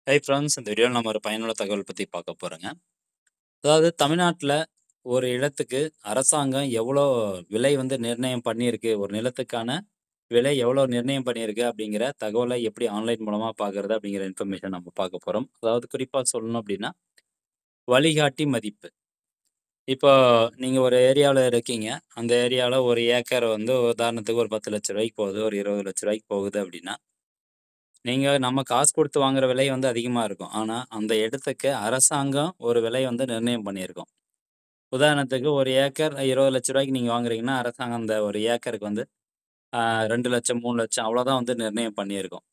Hi friends, இந்த வீடியோவில் நம்ம ஒரு பயனுள்ள தகவல் பற்றி பார்க்க போகிறோங்க. அதாவது தமிழ்நாட்டில் ஒரு இடத்துக்கு அரசாங்கம் எவ்வளோ விலை வந்து நிர்ணயம் பண்ணியிருக்கு, ஒரு நிலத்துக்கான விலை எவ்வளோ நிர்ணயம் பண்ணியிருக்கு அப்படிங்கிற தகவலை எப்படி ஆன்லைன் மூலமாக பார்க்குறது அப்படிங்கிற இன்ஃபர்மேஷன் நம்ம பார்க்க போகிறோம். அதாவது குறிப்பாக சொல்லணும் அப்படின்னா வழிகாட்டி மதிப்பு. இப்போ நீங்கள் ஒரு ஏரியாவில் இருக்கீங்க. அந்த ஏரியாவில் ஒரு ஏக்கர் வந்து உதாரணத்துக்கு ஒரு 10 லட்ச ரூபாய்க்கு போகுது, ஒரு 20 லட்ச ரூபாய்க்கு போகுது அப்படின்னா நம்ம காசு குடுத்து வாங்குற விலை வந்து அதிகமா இருக்கும். ஆனா, அந்த இடத்துக்கு அரசாங்கம் ஒரு விலை வந்து நிர்ணயம் பண்ணியிருக்கும். உதாரணத்துக்கு ஒரு ஏக்கர் ரூ. 20,00,000க்கு நீங்க வாங்குறீங்கன்னா, அரசாங்கம் அந்த ஒரு ஏக்கருக்கு வந்து 2,00,000, 3,00,000 அவ்வளோதான் வந்து நிர்ணயம் பண்ணியிருக்கும்.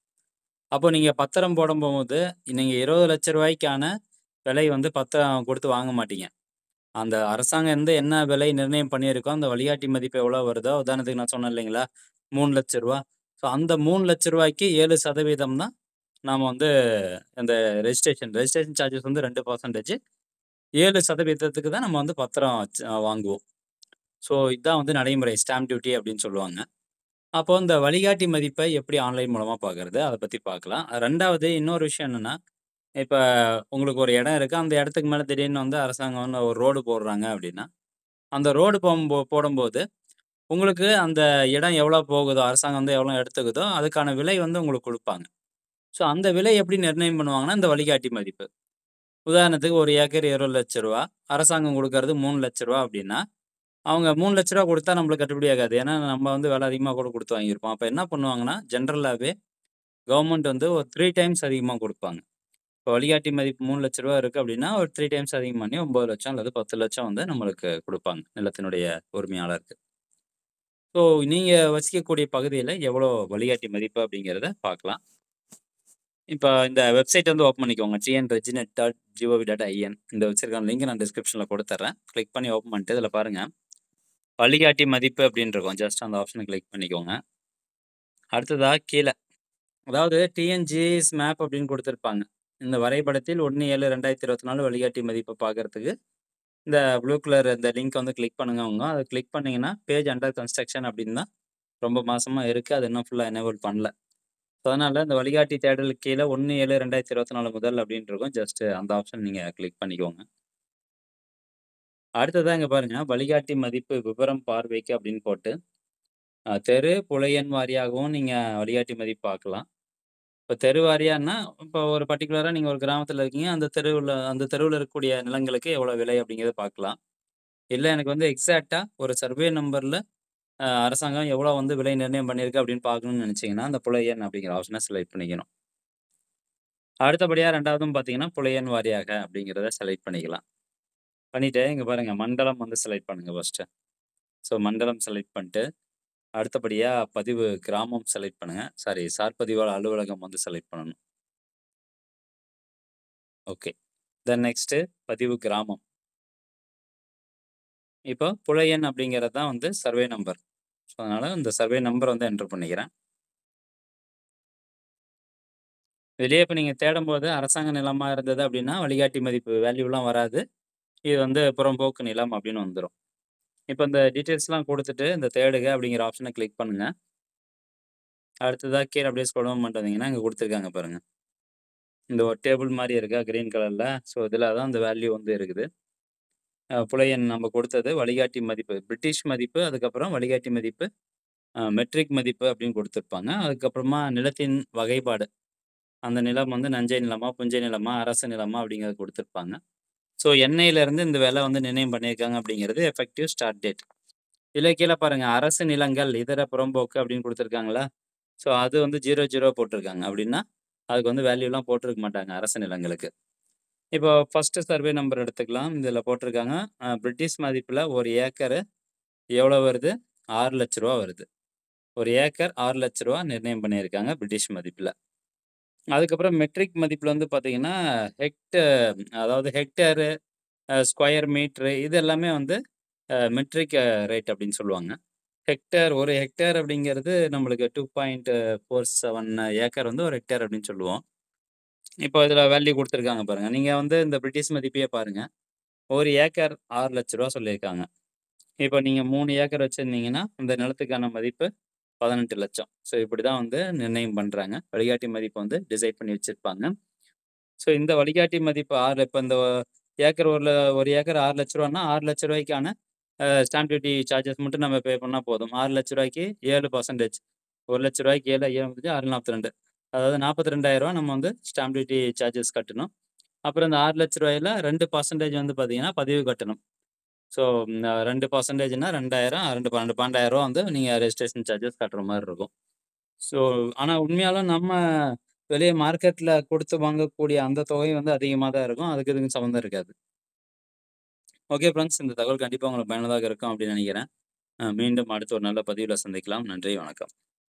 அப்போ நீங்க பத்திரம் போடும்போது, நீங்க ரூ. 20,00,000க்கான விலை வந்து பத்திரம் குடுத்து வாங்க மாட்டீங்க. அந்த அரசாங்கம் என்ன விலை நிர்ணயம் பண்ணியிருக்கோ, அந்த வழிகாட்டி மதிப்பு எவ்வளோ வருதோ, உதாரணத்துக்கு நான் சொன்னேன் இல்லைங்களா? ரூ. 3,00,000. ஸோ அந்த ரூ. 3,00,000க்கு 7% தான் நாம வந்து அந்த ரெஜிஸ்ட்ரேஷன் சார்ஜஸ் வந்து 2% 7%க்கு தான் நம்ம வந்து பத்திரம் வாங்குவோம். ஸோ இதான் வந்து நடைமுறை. ஸ்டாம்ப் டியூட்டி அப்படின்னு சொல்லுவாங்க. அப்போ இந்த வழிகாட்டி மதிப்பை எப்படி ஆன்லைன் மூலமா பார்க்கறது? அத பத்தி பார்க்கலாம். 2வது இன்னொரு விஷயம் என்னன்னா, இப்ப உங்களுக்கு ஒரு இடம் இருக்கு. அந்த இடத்துக்கு மேல திடீர்னு வந்து அரசாங்கம் வந்து ஒரு ரோடு போடுறாங்க அப்படின்னா, அந்த ரோடு போடும்போது உங்களுக்கு அந்த இடம் எவ்வளோ போகுதோ, அரசாங்கம் வந்து எவ்வளோ எடுத்துக்குதோ, அதுக்கான விலை வந்து உங்களுக்கு குடுப்பாங்க. ஸோ அந்த விலை எப்படி நிர்ணயம் பண்ணுவாங்கன்னா, இந்த வழிகாட்டி மதிப்பு. உதாரணத்துக்கு ஒரு ஏக்கர் ரூ. 20,00,000 அரசாங்கம் குடுக்கறது ரூ. 3,00,000 அப்படின்னா, அவங்க ரூ. 3,00,000 குடுத்தா நம்மளுக்கு கட்டுப்படி ஆகாது. ஏன்னா, நம்ம வந்து விலை அதிகமா கூட குடுத்து வாங்கியிருப்போம். அப்ப என்ன பண்ணுவாங்கன்னா, ஜெனரலாவே கவர்மெண்ட் வந்து ஒரு 3 டைம்ஸ் அதிகமா குடுப்பாங்க. இப்போ வழிகாட்டி மதிப்பு ரூ. 3,00,000 இருக்கு அப்படின்னா, ஒரு 3 டைம்ஸ் அதிகம் பண்ணி 9,00,000 அல்லது 10,00,000 வந்து நம்மளுக்கு குடுப்பாங்க, நிலத்தினுடைய உரிமையாளருக்கு. ஸோ நீங்க வசிக்கக்கூடிய பகுதியில எவ்வளோ வழிகாட்டி மதிப்பு அப்படிங்கிறத பார்க்கலாம். இப்ப இந்த வெப்சைட் வந்து ஓப்பன் பண்ணிக்கோங்க. tnreginet.gov.in இந்த வெப்சைட்க்கான லிங்க் நான் டிஸ்கிரிப்ஷன்ல குடுத்துர்றேன். கிளிக் பண்ணி ஓப்பன் பண்ணிட்டு இதில பாருங்க. வழிகாட்டி மதிப்பு அப்படின்னு இருக்கும். ஜஸ்ட் அந்த ஆப்ஷன கிளிக் பண்ணிக்கோங்க. அடுத்ததா கீழ அதாவது டிஎன்ஜிஎஸ் மேப் அப்படின்னு குடுத்திருப்பாங்க. இந்த வரைபடத்தில் 1/7/2024 வழிகாட்டி மதிப்ப பார்க்கறதுக்கு இந்த ப்ளூ கலர் இந்த லிங்க் வந்து கிளிக் பண்ணுங்க. அத கிளிக் பண்ணீங்கன்னா, பேஜ் அண்டர் கன்ஸ்ட்ரக்ஷன் அப்படின்னு தான் ரொம்ப மாசமா இருக்கு. அது இன்னும் ஃபுல்லா எனேபிள் பண்ணல. அதனால இந்த வழிகாட்டி தேடலுக்கு கீழ 1/7/2024 முதல் அப்படின்னு இருக்கும். ஜஸ்ட் அந்த ஆப்ஷன் நீங்க கிளிக் பண்ணிக்கோங்க. அடுத்ததா இங்க பாருங்க, வழிகாட்டி மதிப்பு விவரம் பார்வைக்கு அப்படின்னு போட்டு, தெரு, புலை எண் வாரியாகவும் நீங்க வழிகாட்டி மதிப்பு பார்க்கலாம். இப்ப தெரு வாரியான்னா, இப்போ ஒரு பர்ட்டிகுலரா நீங்க ஒரு கிராமத்துல இருக்கீங்க. அந்த தெருவுல இருக்கக்கூடிய நிலங்களுக்கு எவ்வளோ விலை அப்படிங்கிறத பார்க்கலாம். இல்ல எனக்கு வந்து எக்ஸாக்ட்டா ஒரு சர்வே நம்பர்ல அரசாங்கம் எவ்வளோ வந்து விலை நிர்ணயம் பண்ணியிருக்கு அப்படின்னு பார்க்கணும்னு நினைச்சீங்கன்னா, அந்த புலை எண் அப்படிங்கிற ஆப்ஷன செலக்ட் பண்ணிக்கணும். அடுத்தபடியா 2வதும் பார்த்தீங்கன்னா, புலை எண் வாரியாக அப்படிங்கிறத செலக்ட் பண்ணிக்கலாம். பண்ணிட்டு இங்க பாருங்க மண்டலம் வந்து செலக்ட் பண்ணுங்க ஃபர்ஸ்ட்டு. ஸோ மண்டலம் செலக்ட் பண்ணிட்டு, அடுத்தபடியா பதிவு கிராமம் செலக்ட் பண்ணுங்க. சார் பதிவாளர் அலுவலகம் வந்து செலக்ட் பண்ணணும். ஓகே. தென் நெக்ஸ்ட்டு பதிவு கிராமம். இப்போ புலை எண் அப்படிங்கிறது தான் வந்து சர்வே நம்பர். ஸோ அதனால இந்த சர்வே நம்பர் வந்து என்டர் பண்ணிக்கிறேன். இதுலயே இப்ப நீங்க தேடும்போது அரசாங்க நிலமா இருந்தது அப்படின்னா, வழிகாட்டி மதிப்பு வேல்யூலாம் வராது. இது வந்து புறம்போக்கு நிலம் அப்படின்னு வந்துரும். இப்ப இந்த டீட்டெயில்ஸ்லாம் குடுத்துட்டு, இந்த தேடுக அப்படிங்கிற ஆப்ஷன கிளிக் பண்ணுங்க. அடுத்ததா கீழ அப்படியே ஸ்க்ரோல் டவுன் பண்ணிட்டு வந்தீங்கன்னா, இங்க குடுத்துருக்காங்க பாருங்க. இந்த ஒரு டேபிள் மாரி இருக்கா கிரீன் கலர்ல. ஸோ இதுல தான் அந்த வேல்யூ வந்து இருக்குது. புலை எண் நம்ம குடுத்தது, வழிகாட்டி மதிப்பு, பிரிட்டிஷ் மதிப்பு, அதுக்கப்புறம் வழிகாட்டி மதிப்பு, மெட்ரிக் மதிப்பு அப்படின்னு குடுத்துருப்பாங்க. அதுக்கப்புறமா நிலத்தின் வகைப்பாடு. அந்த நிலம் வந்து நஞ்சை நிலமா, புஞ்சை நிலமா, அரசு நிலமா அப்படிங்கிறத குடுத்துருப்பாங்க. ஸோ எண்ணெயிலிருந்து இந்த விலை வந்து நிர்ணயம் பண்ணியிருக்காங்க அப்படிங்கிறது எஃபெக்டிவ் ஸ்டார்ட் டேட். இதுல கீழ பாருங்க அரசு நிலங்கள், இதர புறம்போக்கு அப்படின்னு குடுத்துருக்காங்களா? ஸோ அது வந்து 00 போட்டிருக்காங்க. அப்படின்னா, அதுக்கு வந்து வேல்யூலாம் போட்டிருக்க மாட்டாங்க அரசு நிலங்களுக்கு. இப்போ ஃபர்ஸ்ட்டு சர்வே நம்பர் எடுத்துக்கலாம். இதுல போட்டிருக்காங்க. பிரிட்டிஷ் மதிப்புல 1 ஏக்கரு எவ்வளோ வருது? ரூ. 6,00,000 வருது. 1 ஏக்கர் ரூ. 6,00,000 நிர்ணயம் பண்ணியிருக்காங்க பிரிட்டிஷ் மதிப்புல. அதுக்கப்புறம் மெட்ரிக் மதிப்புல வந்து பார்த்தீங்கன்னா, அதாவது ஹெக்டேரு, ஸ்கொயர் மீட்டரு இது எல்லாமே வந்து மெட்ரிக் ரேட் அப்படின்னு சொல்லுவாங்க. ஒரு ஹெக்டேர் அப்படிங்கிறது நம்மளுக்கு 2.47 ஏக்கர் வந்து ஒரு ஹெக்டேர் அப்படின்னு சொல்லுவோம். இப்போ இதில வேல்யூ குடுத்துருக்காங்க பாருங்க. நீங்க வந்து இந்த பிரிட்டிஷ் மதிப்பையே பாருங்க. 1 ஏக்கர் ரூ. 6,00,000 சொல்லியிருக்காங்க. இப்போ நீங்க 3 ஏக்கர் வச்சிருந்தீங்கன்னா, இந்த நிலத்துக்கான மதிப்பு 18,00,000. ஸோ இப்படி தான் வந்து நிர்ணயம் பண்றாங்க. வழிகாட்டி மதிப்பு வந்து டிசைட் பண்ணி வச்சிருப்பாங்க. ஸோ இந்த வழிகாட்டி மதிப்பு 6 இப்ப இந்த ஏக்கர் ஒரு ஏக்கர் ரூ. 6,00,000ன்னா ரூ. 6,00,000க்கான ஸ்டாம்ப் டியூட்டி சார்ஜஸ் மட்டும் நம்ம பே பண்ணா போதும். ரூ. 6,00,000க்கு 7% ரூ. 1,00,000க்கு 7 7 642 அதாவது ரூ. 42,000 நம்ம வந்து ஸ்டாம்ப் டியூட்டி சார்ஜஸ் கட்டணும். அப்புறம் இந்த ரூ. 6,00,000ல 2% வந்து பார்த்தீங்கன்னா பதிவு கட்டணம். ஸோ 2%ன்னா 2,000 2 12 12,000 வந்து நீங்க ரெஜிஸ்ட்ரேஷன் சார்ஜஸ் கட்டுற மாரி இருக்கும். ஸோ ஆனா உண்மையாலும் நம்ம வெளிய மார்க்கெட்ல குடுத்து வாங்கக்கூடிய அந்த தொகை வந்து அதிகமா தான் இருக்கும். அதுக்கு இதுக்கும் சம்மந்தம் இருக்காது. ஓகே ஃப்ரெண்ட்ஸ், இந்த தகவல் கண்டிப்பா உங்களுக்கு பயனுள்ளதாக இருக்கும் அப்படின்னு நினைக்கிறேன். மீண்டும் அடுத்த ஒரு நல்ல பதிவுல சந்திக்கலாம். நன்றி, வணக்கம்.